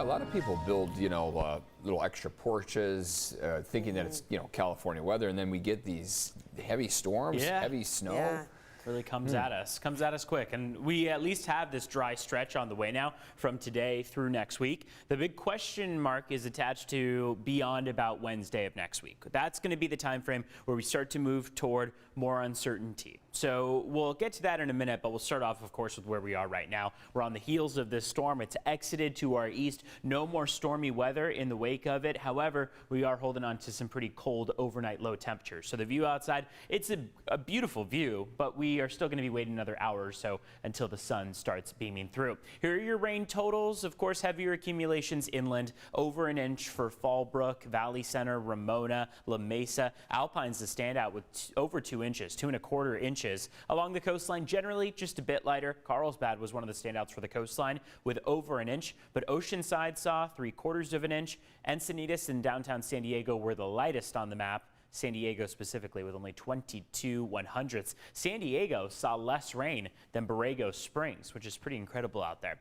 A lot of people build, little extra porches, thinking that it's, California weather, and then we get these heavy storms, heavy snow. Yeah. Really comes at us quick, and we at least have this dry stretch on the way now from today through next week. The big question mark is attached to beyond about Wednesday of next week. That's going to be the time frame where we start to move toward more uncertainty. So we'll get to that in a minute, but we'll start off, of course, with where we are right now. We're on the heels of this storm. It's exited to our east. No more stormy weather in the wake of it. However, we are holding on to some pretty cold overnight low temperatures. So the view outside, it's a beautiful view, but we are still going to be waiting another hour or so until the sun starts beaming through. Here are your rain totals. Of course, heavier accumulations inland, over an inch for Fallbrook, Valley Center, Ramona, La Mesa. Alpine's the standout with over 2 inches, 2¼ inches. Along the coastline, generally just a bit lighter. Carlsbad was one of the standouts for the coastline with over an inch, but Oceanside saw 3/4 inch. Encinitas and downtown San Diego were the lightest on the map. San Diego specifically with only 22/100ths. San Diego saw less rain than Borrego Springs, which is pretty incredible out there.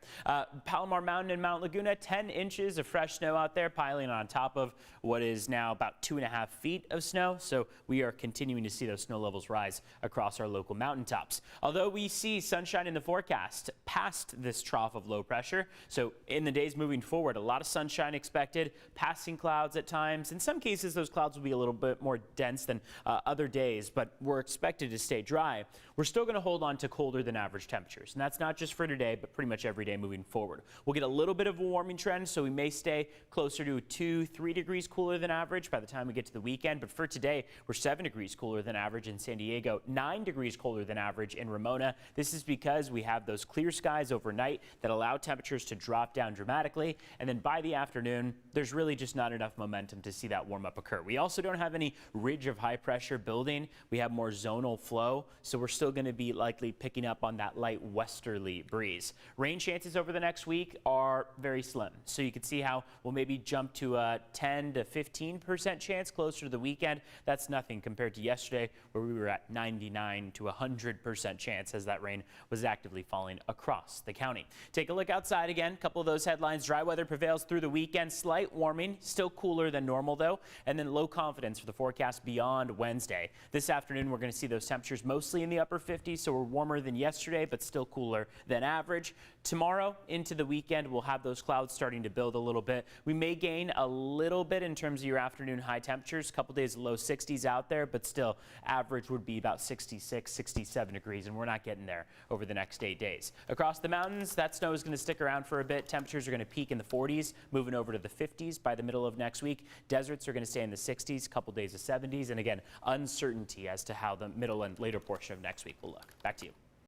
Palomar Mountain and Mount Laguna, 10 inches of fresh snow out there, piling on top of what is now about 2.5 feet of snow. So we are continuing to see those snow levels rise across our local mountaintops. Although we see sunshine in the forecast past this trough of low pressure. So in the days moving forward, a lot of sunshine expected, passing clouds at times. In some cases, those clouds will be a little bit more dense than other days, but we're expected to stay dry. We're still going to hold on to colder than average temperatures, and that's not just for today, but pretty much every day moving forward. We'll get a little bit of a warming trend, so we may stay closer to 2-3 degrees cooler than average by the time we get to the weekend. But for today, we're 7 degrees cooler than average in San Diego, 9 degrees cooler than average in Ramona. This is because we have those clear skies overnight that allow temperatures to drop down dramatically, and then by the afternoon, there's really just not enough momentum to see that warm up occur. We also don't have any ridge of high pressure building. We have more zonal flow, so we're still going to be likely picking up on that light westerly breeze. Rain chances over the next week are very slim, so you can see how we'll maybe jump to a 10 to 15% chance closer to the weekend. That's nothing compared to yesterday, where we were at 99 to 100% chance as that rain was actively falling across the county. Take a look outside again. A couple of those headlines. Dry weather prevails through the weekend. Slight warming, still cooler than normal though, and then low confidence for the forecast beyond Wednesday. This afternoon, we're going to see those temperatures mostly in the upper 50s, so we're warmer than yesterday, but still cooler than average. Tomorrow into the weekend, we'll have those clouds starting to build a little bit. We may gain a little bit in terms of your afternoon high temperatures. A couple days low 60s out there, but still average would be about 66, 67 degrees, and we're not getting there over the next 8 days. Across the mountains, that snow is going to stick around for a bit. Temperatures are going to peak in the 40s, moving over to the 50s by the middle of next week. Deserts are going to stay in the 60s, a couple days of 70s, and again, uncertainty as to how the middle and later portion of next week will look. Back to you.